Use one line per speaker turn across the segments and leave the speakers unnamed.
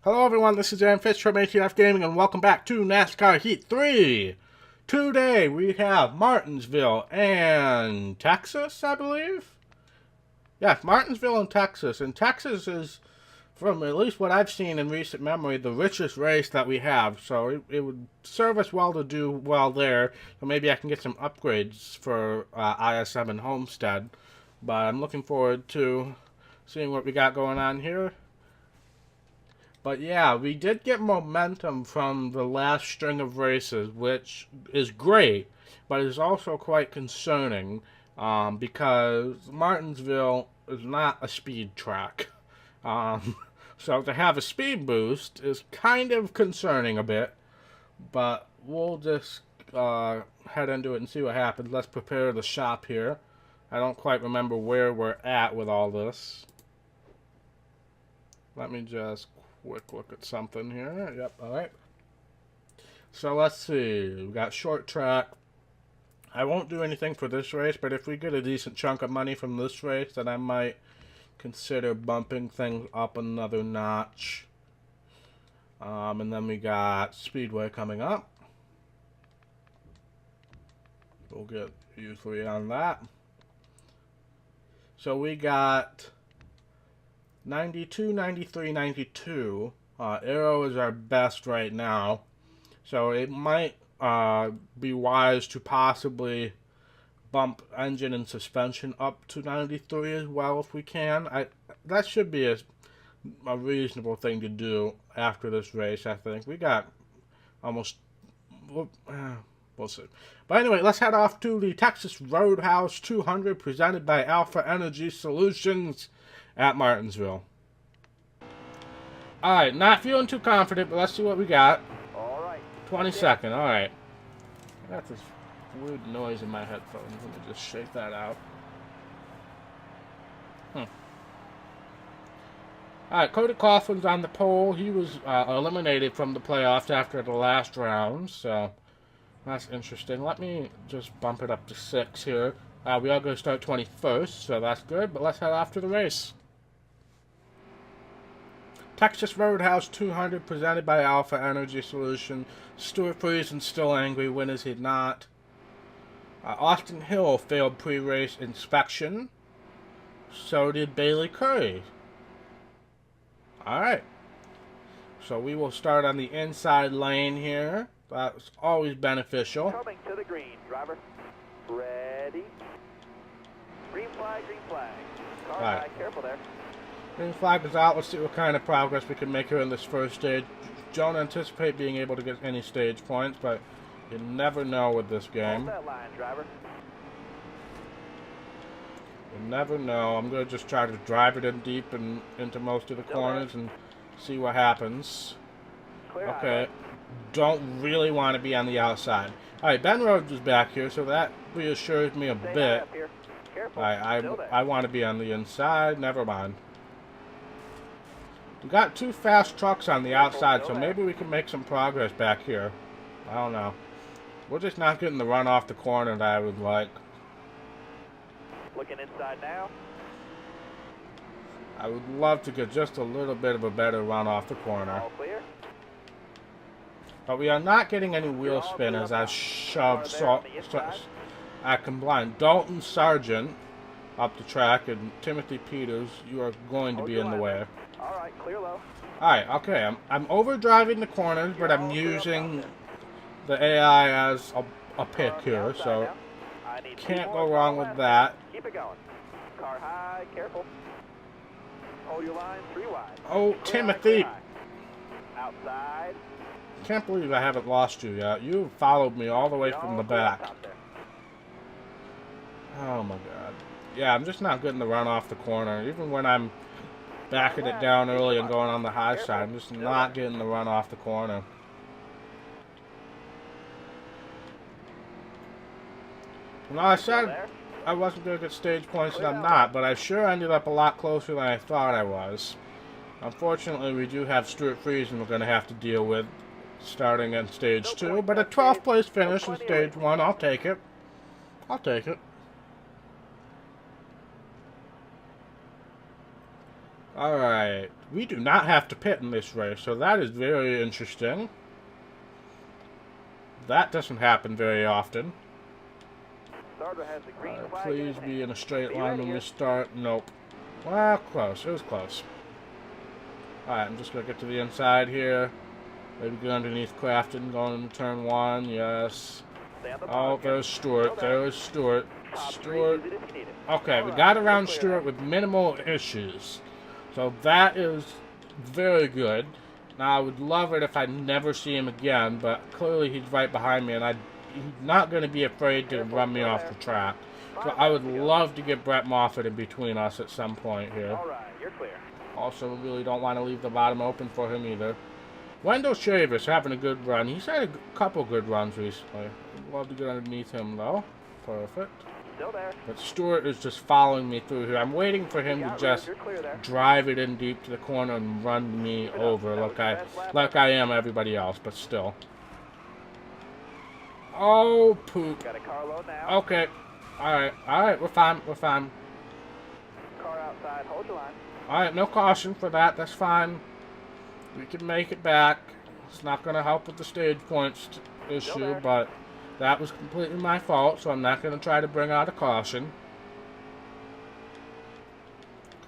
Hello everyone, this is Aaron Fitz from ATF Gaming and welcome back to NASCAR Heat 3. Today we have Martinsville and Texas, I believe? Yes, Martinsville and Texas. And Texas is, from at least what I've seen in recent memory, the richest race that we have. So it would serve us well to do well there. So maybe I can get some upgrades for ISM and Homestead. But I'm looking forward to seeing what we got going on here. But yeah, we did get momentum from the last string of races, which is great, but is also quite concerning because Martinsville is not a speed track. So to have a speed boost is kind of concerning a bit, but we'll just head into it and see what happens. Let's prepare the shop here. I don't quite remember where we're at with all this. Let me just quick look at something here. Yep, alright. So let's see. We've got short track. I won't do anything for this race, but if we get a decent chunk of money from this race, then I might consider bumping things up another notch. And then we got Speedway coming up. We'll get usually on that. So we got 92, 93, 92. Aero is our best right now. So it might be wise to possibly bump engine and suspension up to 93 as well if we can. That should be a reasonable thing to do after this race, I think. We got almost... we'll see. But anyway, let's head off to the Texas Roadhouse 200 presented by Alpha Energy Solutions at Martinsville. Alright, not feeling too confident, but let's see what we got.
Alright.
22nd, alright. I got this weird noise in my headphones. Let me just shake that out. Alright, Cody Coughlin's on the pole. He was eliminated from the playoffs after the last round, so that's interesting. Let me just bump it up to 6 here. We are going to start 21st, so that's good, but let's head off to the race. Texas Roadhouse 200 presented by Alpha Energy Solution. Stuart Friesen still angry. When is he not? Austin Hill failed pre-race inspection. So did Bailey Curry. Alright. So we will start on the inside lane here. That's always beneficial.
Coming to the green, driver. Ready. Green flag, green flag. Car high, careful there.
Green flag is out. Let's see what kind of progress we can make here in this first stage. Don't anticipate being able to get any stage points, but you never know with this game.
Hold that line, driver.
You never know. I'm going to just try to drive it in deep and into most of the corners and see what happens. Okay. Don't really want to be on the outside. Alright, Ben Rhodes is back here, so that reassures me a bit. I want to be on the inside. Never mind. We got 2 fast trucks on the outside, so maybe we can make some progress back here. I don't know. We're just not getting the run off the corner that I would like.
Looking inside now.
I would love to get just a little bit of a better run off the corner.
All clear.
But we are not getting any wheel spin as I shove I combine Dalton Sargent up the track and Timothy Peters. You are going to be in the way.
Alright, clear low.
Alright, okay. I'm overdriving the corners, but I'm using the AI as a pick here, so can't go wrong with that.
Keep it going. Car high, careful. Hold your line, 3 wide.
Oh, Timothy!
Outside.
Can't believe I haven't lost you yet. You followed me all the way from the back. Oh my god. Yeah, I'm just not getting the run off the corner. Even when I'm backing it down early and going on the high side, I'm just not getting the run off the corner. Well, I said I wasn't going to get stage points, and I'm not, but I sure ended up a lot closer than I thought I was. Unfortunately, we do have Stuart Friesen we're going to have to deal with starting in stage 2, but a 12th place finish in stage 1, I'll take it. I'll take it. Alright, we do not have to pit in this race, so that is very interesting. That doesn't happen very often.
Starter has the green flag
Please
in his
be
hand.
in a straight
Be
line
ready
when we
here.
start. Nope. Well, close. It was close. Alright, I'm just going to get to the inside here. Maybe go underneath Crafton, going into turn 1. Yes.
Stay on the
Oh,
pocket.
there's Stewart. There's Stewart.
Top 3,
Stewart.
use it if you need it.
Okay, we
Alright,
got
you're
around
clear
Stewart
now.
with minimal issues. So that is very good. Now, I would love it if I never see him again, but clearly he's right behind me, and he's not going to be afraid to run me off the track. So I would love to get Brett Moffitt in between us at some point here.
Alright, you're clear.
Also, we really don't want to leave the bottom open for him either. Wendell Shavis having a good run. He's had a couple good runs recently. I'd love to get underneath him, though. Perfect.
Still there.
But Stewart is just following me through here. I'm waiting for him to just
You're clear there.
drive it in deep to the corner and run me over like I am everybody else, but still. Oh, poop.
Got a car low now.
Okay. Alright, we're fine,
Car outside, hold your line.
Alright, no caution for that, that's fine. We can make it back. It's not going to help with the stage points issue, but that was completely my fault, so I'm not going to try to bring out a caution.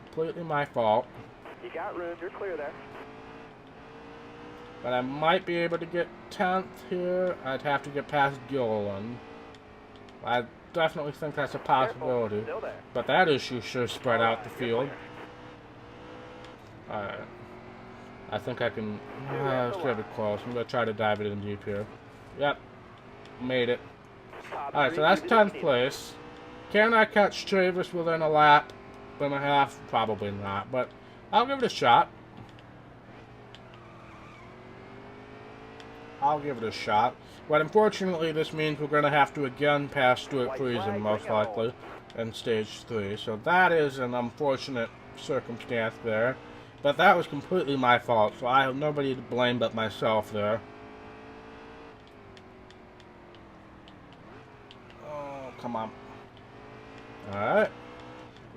Completely my fault.
You got room, you're clear there.
But I might be able to get 10th here. I'd have to get past Gilliland. I definitely think that's a possibility.
Still there.
But that issue sure spread out the field. Alright. I think I can... it's going to be close. I'm going to try to dive it in deep here. Yep. Made it. Alright, so that's 10th place. Can I catch Travis within a lap and a half? Probably not, but I'll give it a shot. I'll give it a shot. But unfortunately, this means we're going to have to again pass Stuart Friesen, most likely, in Stage 3. So that is an unfortunate circumstance there. But that was completely my fault, so I have nobody to blame but myself there. Oh, come on. Alright.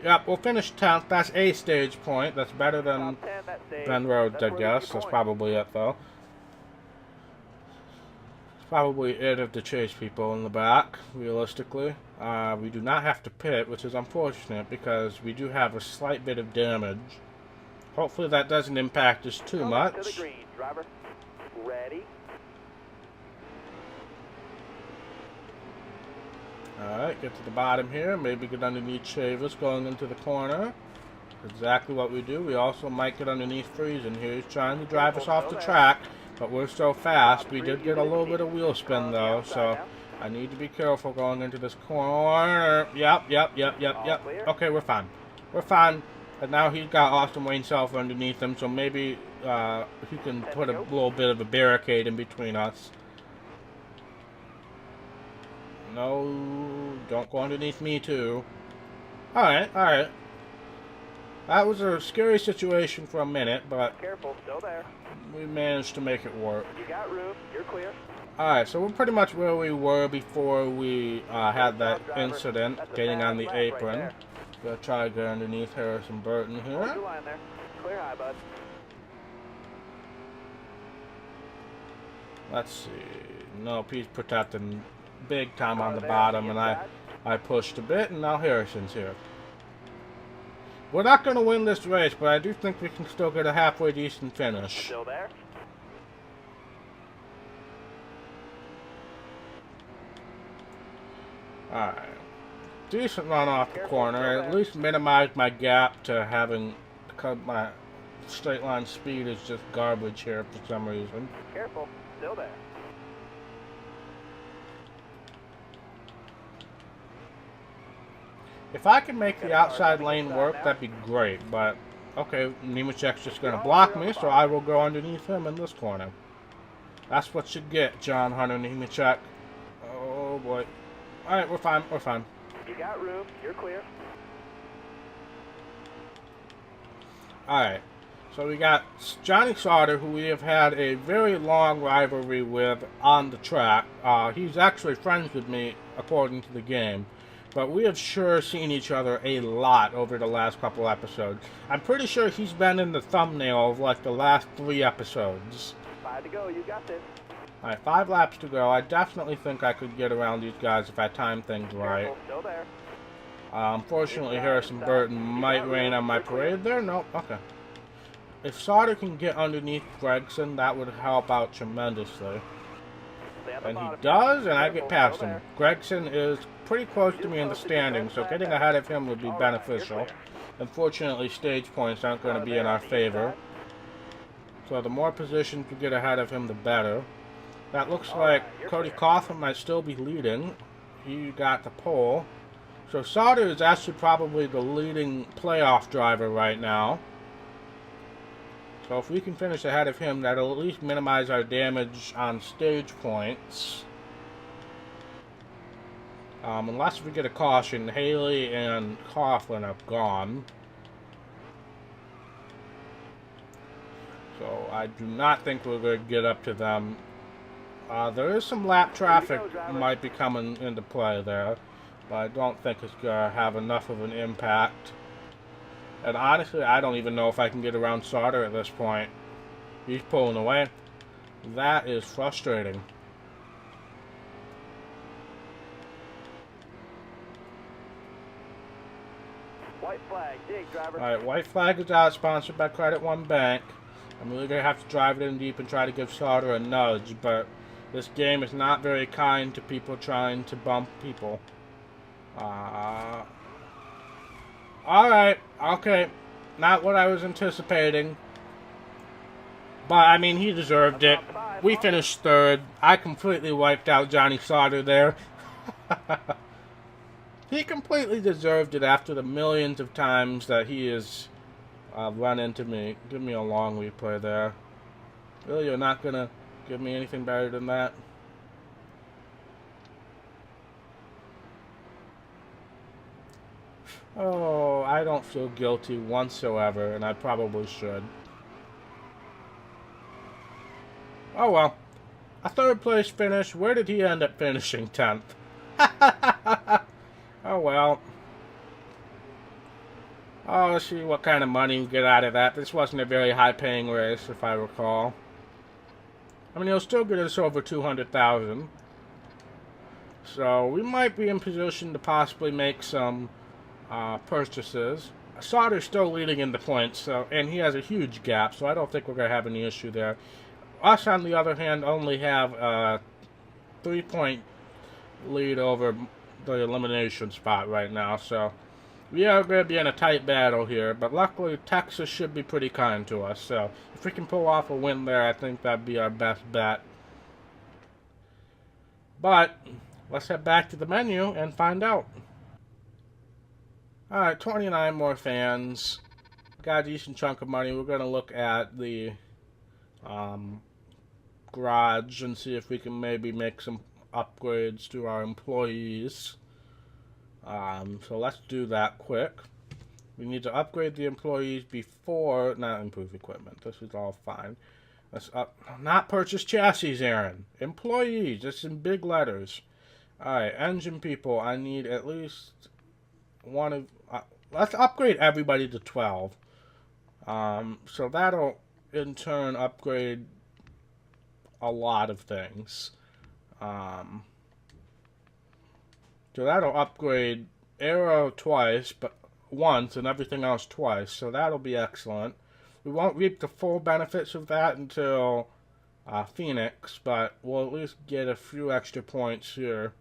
Yep, we'll finish 10th. That's a stage point. That's better than Ben Rhodes, I guess. That's probably it, though. Probably it if to chase people in the back, realistically. We do not have to pit, which is unfortunate because we do have a slight bit of damage. Hopefully that doesn't impact us too much.
To the green, driver. Ready.
Alright, get to the bottom here. Maybe get underneath Chavis going into the corner. Exactly what we do. We also might get underneath Friesen here. He's trying to drive us off the track. But we're so fast. We did get a little bit of wheel spin though, so I need to be careful going into this corner. Yep. Okay, we're fine. We're fine. And now he's got Austin Wayne Self underneath him, so maybe he can put a little bit of a barricade in between us. No, don't go underneath me too. Alright. That was a scary situation for a minute, but
Careful, still there.
we managed to make it work.
You got room, you're clear.
Alright, so we're pretty much where we were before we had that incident, getting on the apron. Gonna try to get underneath Harrison Burton here.
Hold your line there. Clear high, bud.
Let's see. Nope, he's protecting big time on the bottom, and I pushed a bit, and now Harrison's here. We're not going to win this race, but I do think we can still get a halfway decent finish.
Still there?
Alright. Decent run off the corner. At least minimize my gap to having, because my straight line speed is just garbage here for some reason.
Careful, still there.
If I can make the outside lane work, that'd be great, but okay, Nemechek's just going to block me, so I will go underneath him in this corner. That's what you get, John Hunter Nemechek. Oh boy. Alright, we're fine, we're fine.
You got room, you're clear.
Alright, so we got Johnny Sauter, who we have had a very long rivalry with on the track. He's actually friends with me, according to the game. but we have sure seen each other a lot over the last couple episodes. I'm pretty sure he's been in the thumbnail of like the last 3 episodes.
5 to go. You got this.
Alright, 5 laps to go. I definitely think I could get around these guys if I time things right.
Careful, still there.
Unfortunately, Harrison Burton might rain on my parade there. Nope, okay. If Sauter can get underneath Gregson, that would help out tremendously. And he does, and I get past him. Gregson is pretty close to me in the standings, so getting ahead of him would be beneficial. Unfortunately, stage points aren't going to be in our favor. So the more positions we get ahead of him, the better. That looks like Cody Coughlin might still be leading. He got the pole. So Sauter is actually probably the leading playoff driver right now. So if we can finish ahead of him, that'll at least minimize our damage on stage points. Unless we get a caution, Haley and Coughlin are gone. So I do not think we're going to get up to them. There is some lap traffic might be coming into play there, but I don't think it's going to have enough of an impact. And honestly, I don't even know if I can get around Sauter at this point. He's pulling away. That is frustrating.
White flag. Dig, driver.
Alright, white flag is out, sponsored by Credit One Bank. I'm really going to have to drive it in deep and try to give Sauter a nudge, but this game is not very kind to people trying to bump people. Alright, okay. Not what I was anticipating. But, I mean, he deserved it. We finished 3rd. I completely wiped out Johnny Sauter there. He completely deserved it after the millions of times that he has run into me. Give me a long replay there. Really, you're not going to give me anything better than that? Oh, I don't feel guilty whatsoever, and I probably should. Oh well. A 3rd place finish. Where did he end up finishing? 10th. Oh well. Oh, let's see what kind of money we get out of that. This wasn't a very high-paying race, if I recall. I mean, he'll still get us over 200,000. So, we might be in position to possibly make some purchases. Sauter's still leading in the points, so, and he has a huge gap, so I don't think we're going to have any issue there. Us, on the other hand, only have a 3-point lead over the elimination spot right now, so we are going to be in a tight battle here, but luckily Texas should be pretty kind to us, so if we can pull off a win there, I think that'd be our best bet. But let's head back to the menu and find out. Alright, 29 more fans. Got a decent chunk of money. We're going to look at the garage and see if we can maybe make some upgrades to our employees. So let's do that quick. We need to upgrade the employees before, not improve equipment. This is all fine. Let's not purchase chassis, Aaron. Employees, it's in big letters. Alright, engine people, I need at least one of, let's upgrade everybody to 12. So that'll in turn upgrade a lot of things. So that'll upgrade Aero twice, but once, and everything else twice. So that'll be excellent. We won't reap the full benefits of that until Phoenix, but we'll at least get a few extra points here.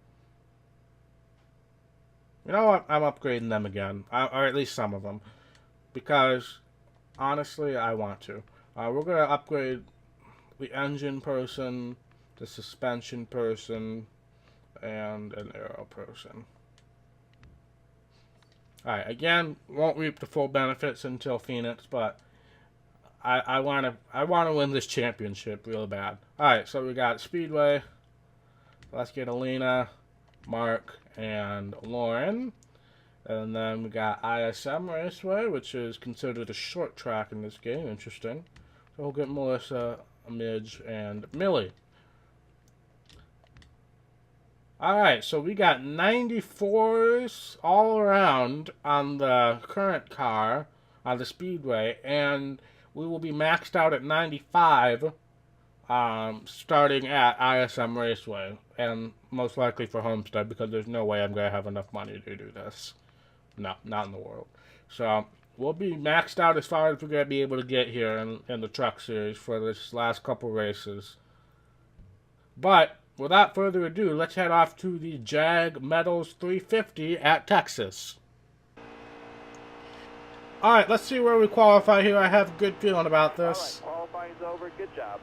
You know what? I'm upgrading them again, or at least some of them, because honestly, I want to. We're going to upgrade the engine person, the suspension person, and an aero person. Alright, again, won't reap the full benefits until Phoenix, but I wanna win this championship real bad. Alright, so we got Speedway. Let's get Alina, Mark, and Lauren. And then we got ISM Raceway, which is considered a short track in this game. Interesting. So we'll get Melissa, Midge, and Millie. Alright, so we got 94s all around on the current car, on the Speedway, and we will be maxed out at 95 starting at ISM Raceway, and most likely for Homestead, because there's no way I'm going to have enough money to do this. No, not in the world. So, we'll be maxed out as far as we're going to be able to get here in the Truck Series for this last couple races. But without further ado, let's head off to the Jag Metals 350 at Texas. Alright, let's see where we qualify here. I have a good feeling about this.
Alright, qualifying's over. Good job.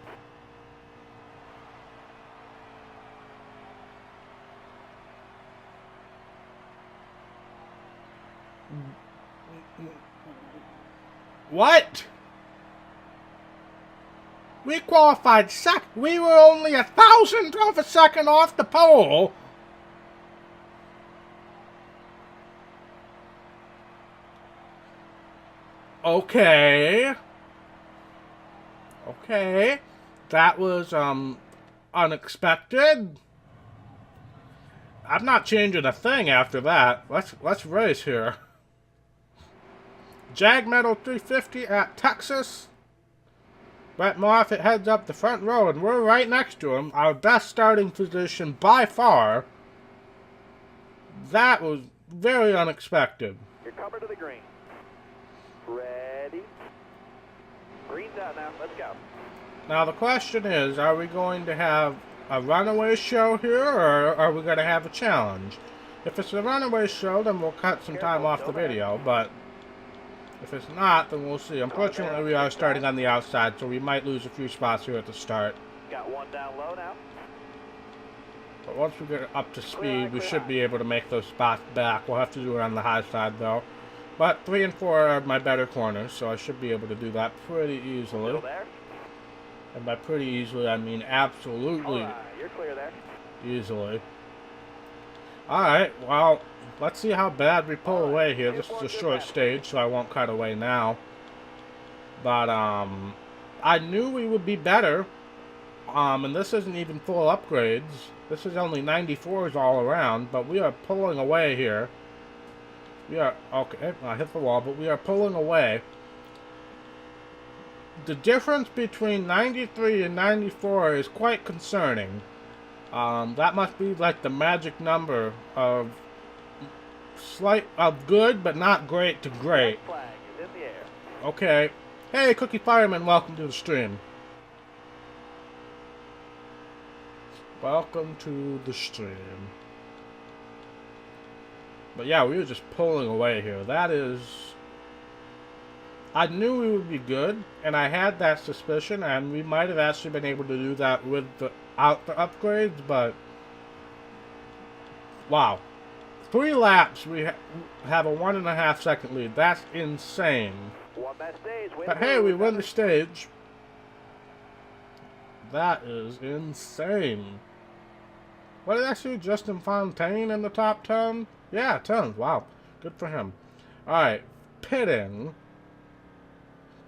What? We qualified second. We were only 1,000th of a second off the pole. Okay. Okay. That was, unexpected. I'm not changing a thing after that. Let's race here. Jag Metal 350 at Texas. Brett Moffitt heads up the front row, and we're right next to him. Our best starting position by far. That was very unexpected.
You're coming to the green. Ready? Green's out now. Let's go.
Now the question is, are we going to have a runaway show here, or are we going to have a challenge? If it's a runaway show, then we'll cut some time off the video, but if it's not, then we'll see. Unfortunately, we are starting on the outside, so we might lose a few spots here at the start.
Got one down low now.
But once we get up to speed, we should be able to make those spots back. We'll have to do it on the high side, though. But 3 and 4 are my better corners, so I should be able to do that pretty easily.
Still there?
And by pretty easily, I mean absolutely
You're clear there.
easily. Alright, well, let's see how bad we pull away here. This is a short stage, so I won't cut away now. But, I knew we would be better. And this isn't even full upgrades. This is only 94s all around, but we are pulling away here. We are, okay, I hit the wall, but we are pulling away. The difference between 93 and 94 is quite concerning. That must be like the magic number of good but not great to great.
Flag is in the air.
Okay. Hey, Cookie Fireman, welcome to the stream. Welcome to the stream. But yeah, we were just pulling away here. That is... I knew we would be good, and I had that suspicion, and we might have actually been able to do that without the upgrades, but... Wow. 3 laps, we have a 1.5 second lead. That's insane.
Won that stage.
But hey, we win the stage. That is insane. What did I see? Justin Fontaine in the top 10? Yeah, 10. Wow. Good for him. Alright. Pitting.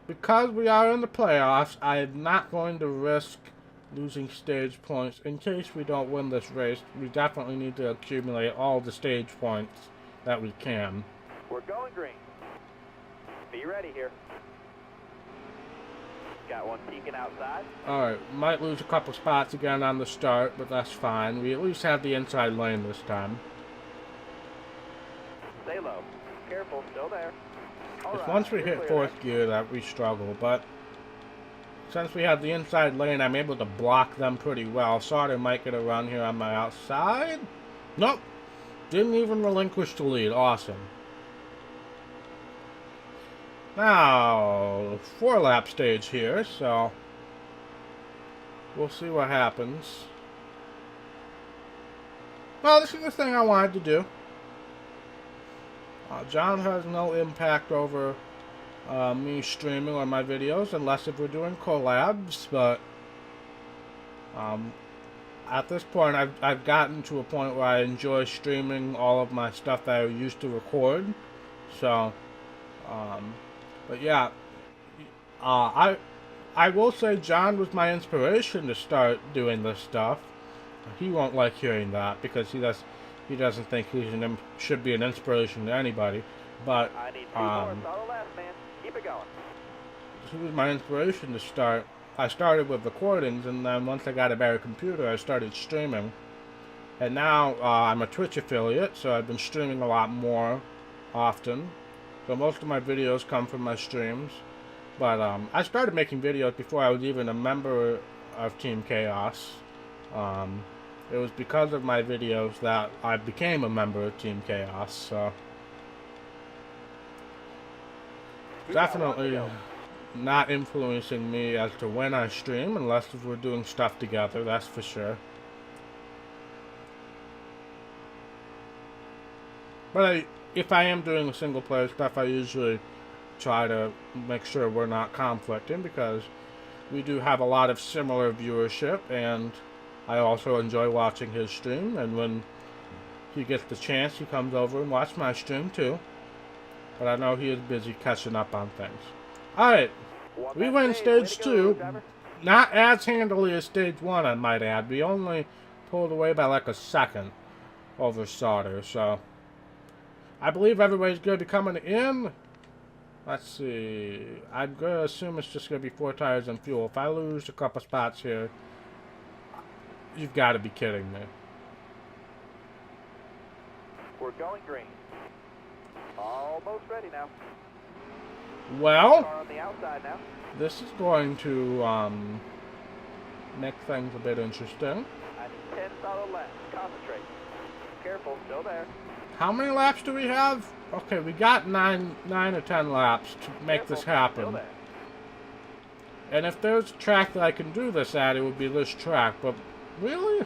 Because we are in the playoffs, I am not going to risk losing stage points. In case we don't win this race, we definitely need to accumulate all the stage points that we can.
We're going green. Be ready here. Got one peeking outside.
Alright, might lose a couple spots again on the start, but that's fine. We at least have the inside lane this time.
Stay low. Careful, still there.
Because once we hit 4th gear, that we struggle, but since we have the inside lane, I'm able to block them pretty well. Sauter might get a run here on my outside. Nope. Didn't even relinquish the lead. Awesome. Now, 4-lap stage here, so we'll see what happens. Well, this is the thing I wanted to do. John has no impact over me streaming or my videos, unless if we're doing collabs, but at this point I've gotten to a point where I enjoy streaming all of my stuff that I used to record, so but yeah, I will say John was my inspiration to start doing this stuff. he won't like hearing that because he doesn't think should be an inspiration to anybody. But
I need 2 more. Solid last, man. Keep it going.
he was my inspiration to start. I started with recordings, and then once I got a better computer, I started streaming. And now I'm a Twitch affiliate, so I've been streaming a lot more often. So most of my videos come from my streams. But I started making videos before I was even a member of Team Chaos. It was because of my videos that I became a member of Team Chaos. So definitely not influencing me as to when I stream, unless if we're doing stuff together, that's for sure. But if I am doing single player stuff, I usually try to make sure we're not conflicting, because we do have a lot of similar viewership, and I also enjoy watching his stream, and when he gets the chance, he comes over and watches my stream too. But I know he is busy catching up on things. Alright, we win stage 2, not as handily as stage 1, I might add. We only pulled away by like a second over Sauter, so I believe everybody's going to be coming in. Let's see. I'm going to assume it's just going to be 4 tires and fuel. If I lose a couple spots here, you've got to be kidding me.
We're going green. Almost ready now.
Well,
Car on the outside now.
this is going to make things a bit interesting.
I need 10 solid laps. Concentrate. Careful, still there.
How many laps do we have? Okay, we got 9 or 10 laps to make this happen. And if there's a track that I can do this at, it would be this track. But really?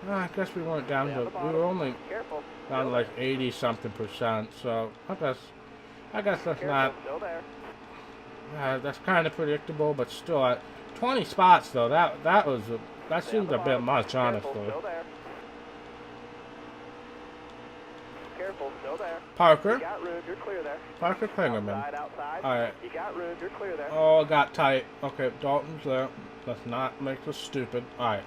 I guess we weren't down to. We were only down to like 80 something %. So I guess that's not. That's kind of predictable, but still, at 20 spots though, that seemed a bit much, honestly.
Careful, still there.
Parker.
You got room, you're clear there.
Parker Klingerman.
Outside.
Alright.
You got room, you're clear there.
Oh, it got tight. Okay, Dalton's there. Let's not make this stupid. Alright.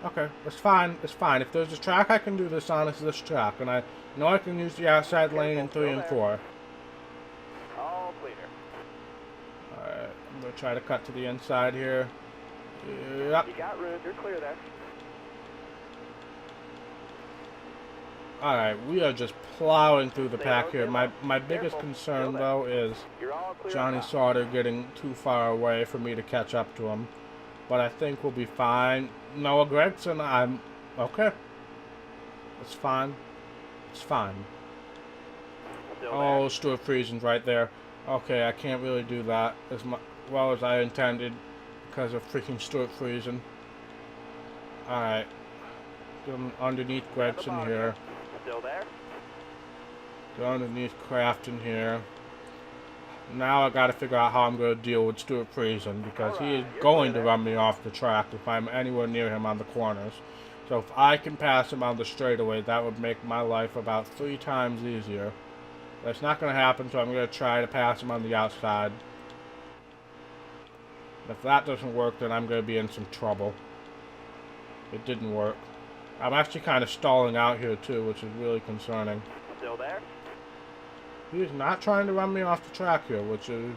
Okay, it's fine. It's fine. If there's a track I can do this on, it's this track. And I know I can use the outside lane in 3 and 4.
All clear.
Alright, I'm going to try to cut to the inside here. Yep.
You got room, you're clear there.
Alright, we are just plowing through the pack here. My biggest concern, though, is Johnny Sauter getting too far away for me to catch up to him. But I think we'll be fine. Noah Gregson, I'm... okay. It's fine. It's fine. Oh, Stuart Friesen's right there. Okay, I can't really do that as well as I intended because of freaking Stuart Friesen. Alright. Underneath Gregson here.
Still there?
Go underneath Crafton here. Now I gotta figure out how I'm gonna deal with Stuart Friesen, because he is going to run me off the track if I'm anywhere near him on the corners. So if I can pass him on the straightaway, that would make my life about 3 times easier. That's not gonna happen, so I'm gonna try to pass him on the outside. If that doesn't work, then I'm gonna be in some trouble. It didn't work. I'm actually kind of stalling out here too, which is really concerning.
Still there?
He's not trying to run me off the track here, which is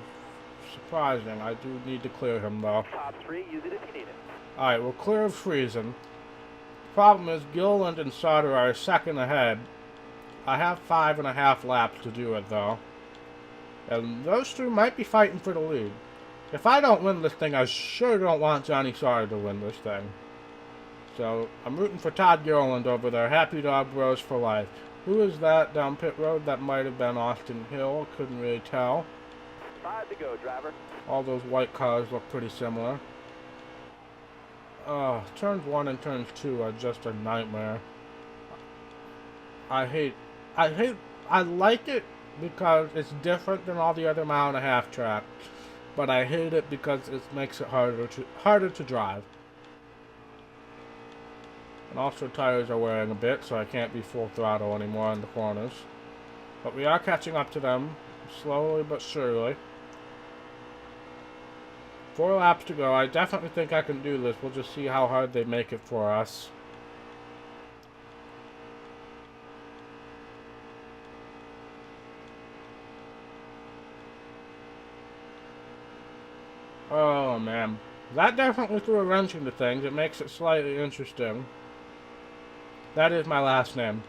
surprising. I do need to clear him though.
Top 3, use it if you need it.
Alright, we're clear of Friesen. Problem is, Gilliland and Sauter are a second ahead. I have 5.5 laps to do it though. And those two might be fighting for the lead. If I don't win this thing, I sure don't want Johnny Sauter to win this thing. So, I'm rooting for Todd Gilliland over there. Happy Dog Bros for life. Who is that down pit road? That might have been Austin Hill. Couldn't really tell.
5 to go, driver.
All those white cars look pretty similar. Turns 1 and turns 2 are just a nightmare. I like it because it's different than all the other 1.5-mile track. But I hate it because it makes it harder to drive. And also tires are wearing a bit, so I can't be full throttle anymore on the corners. But we are catching up to them, slowly but surely. 4 laps to go. I definitely think I can do this. We'll just see how hard they make it for us. Oh, man. That definitely threw a wrench into things. It makes it slightly interesting. That is my last name.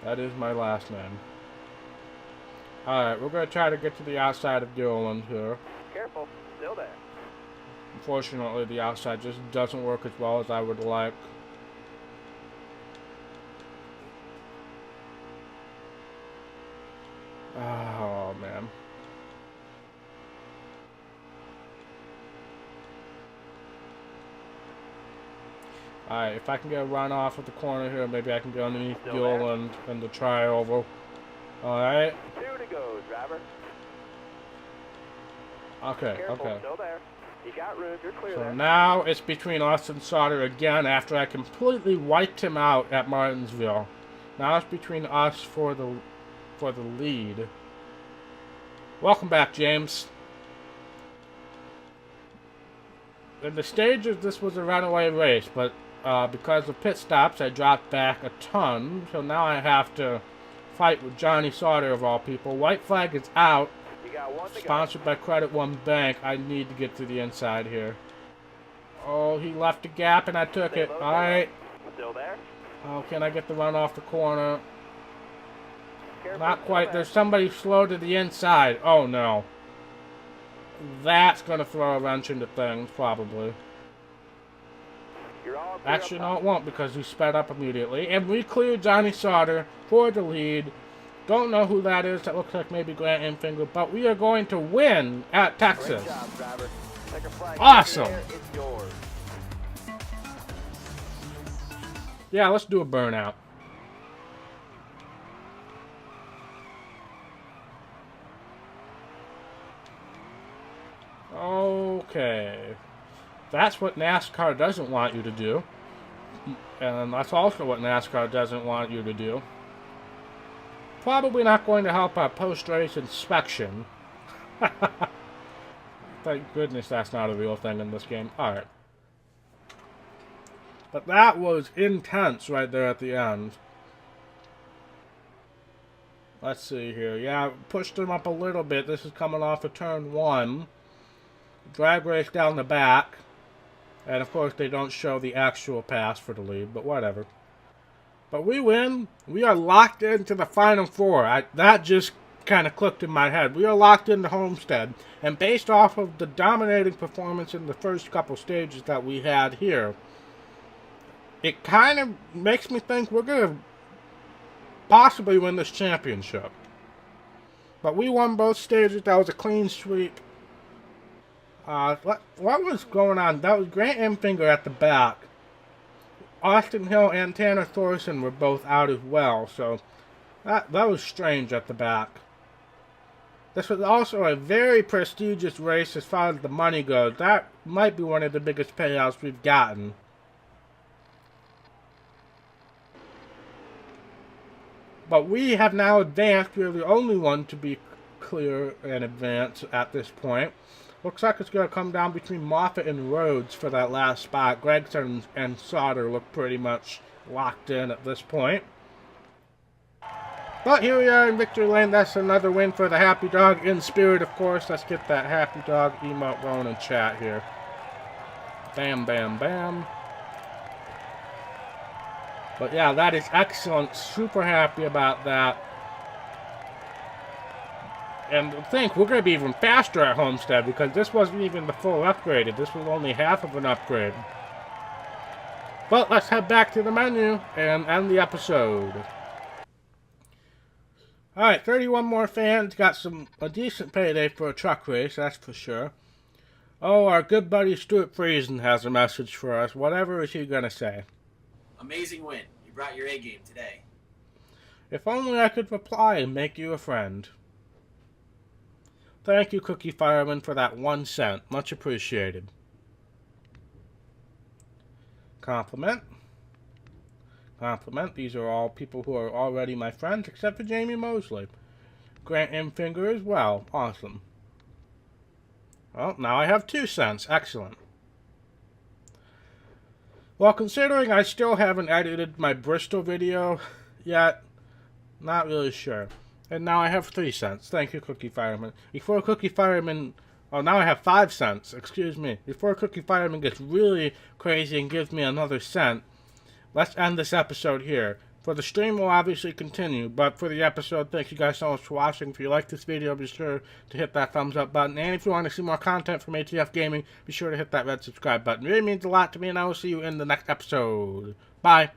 That is my last name. Alright, we're going to try to get to the outside of Gilliland here.
Careful, still there.
Unfortunately, the outside just doesn't work as well as I would like. Oh, man. Alright, if I can get a run off at the corner here, maybe I can go underneath Gilliland and the trioval. Alright.
2 to go, driver.
Okay,
Careful,
okay.
still there. You got room, you're clear
So
there.
now it's between us and Sauter again after I completely wiped him out at Martinsville. Now it's between us for the lead. Welcome back, James. In the stages, this was a runaway race, but because of pit stops, I dropped back a ton. So now I have to fight with Johnny Sauter of all people. White flag is out.
You got 1 to go.
Sponsored by Credit One Bank. I need to get to the inside here. Oh, he left a gap and I took it. Alright.
Still there.
Oh, can I get the run off the corner?
Careful,
Not
still
quite.
there.
There's somebody slow to the inside. Oh, no. That's going to throw a wrench into things, probably.
You're all clear
Actually,
up
no,
top.
it won't because he sped up immediately. And we cleared Johnny Sauter for the lead. Don't know who that is. That looks like maybe Grant Enfinger. But we are going to win at Texas.
Great job, driver. Checker flag
Awesome.
in the air, it's yours.
Yeah, let's do a burnout. Okay. That's what NASCAR doesn't want you to do. And that's also what NASCAR doesn't want you to do. Probably not going to help our post-race inspection. Thank goodness that's not a real thing in this game. Alright. But that was intense right there at the end. Let's see here. Yeah, pushed him up a little bit. This is coming off of turn 1. Drag race down the back. And of course they don't show the actual pass for the lead, but whatever. But we win. We are locked into the Final Four. That just kind of clicked in my head. We are locked into Homestead. And based off of the dominating performance in the first couple stages that we had here, it kind of makes me think we're going to possibly win this championship. But we won both stages. That was a clean sweep. What was going on? That was Grant Enfinger at the back. Austin Hill and Tanner Thorson were both out as well, so that was strange at the back. This was also a very prestigious race as far as the money goes. That might be one of the biggest payouts we've gotten. But we have now advanced. We're the only one to be clear and advance at this point. Looks like it's going to come down between Moffitt and Rhodes for that last spot. Gregson and Sauter look pretty much locked in at this point. But here we are in victory lane. That's another win for the Happy Dog in spirit, of course. Let's get that Happy Dog emote going in chat here. Bam, bam, bam. But yeah, that is excellent. Super happy about that. And I think we're going to be even faster at Homestead because this wasn't even the full upgrade. This was only half of an upgrade. But let's head back to the menu and end the episode. Alright, 31 more fans. Got a decent payday for a truck race, that's for sure. Oh, our good buddy Stuart Friesen has a message for us. Whatever is he going to say?
Amazing win. You brought your A game today.
If only I could reply and make you a friend. Thank you, Cookie Fireman, for that 1 cent. Much appreciated. Compliment. compliment. These are all people who are already my friends, except for Jamie Mosley. Grant Infinger as well. Awesome. Well, now I have 2 cents. Excellent. Well, considering I still haven't edited my Bristol video yet, not really sure. And now I have 3 cents. Thank you, Cookie Fireman. Before Cookie Fireman... Oh, now I have 5 cents. Excuse me. Before Cookie Fireman gets really crazy and gives me another cent, let's end this episode here. For the stream will obviously continue, but for the episode, thank you guys so much for watching. If you like this video, be sure to hit that thumbs up button. And if you want to see more content from ATF Gaming, be sure to hit that red subscribe button. It really means a lot to me, and I will see you in the next episode. Bye.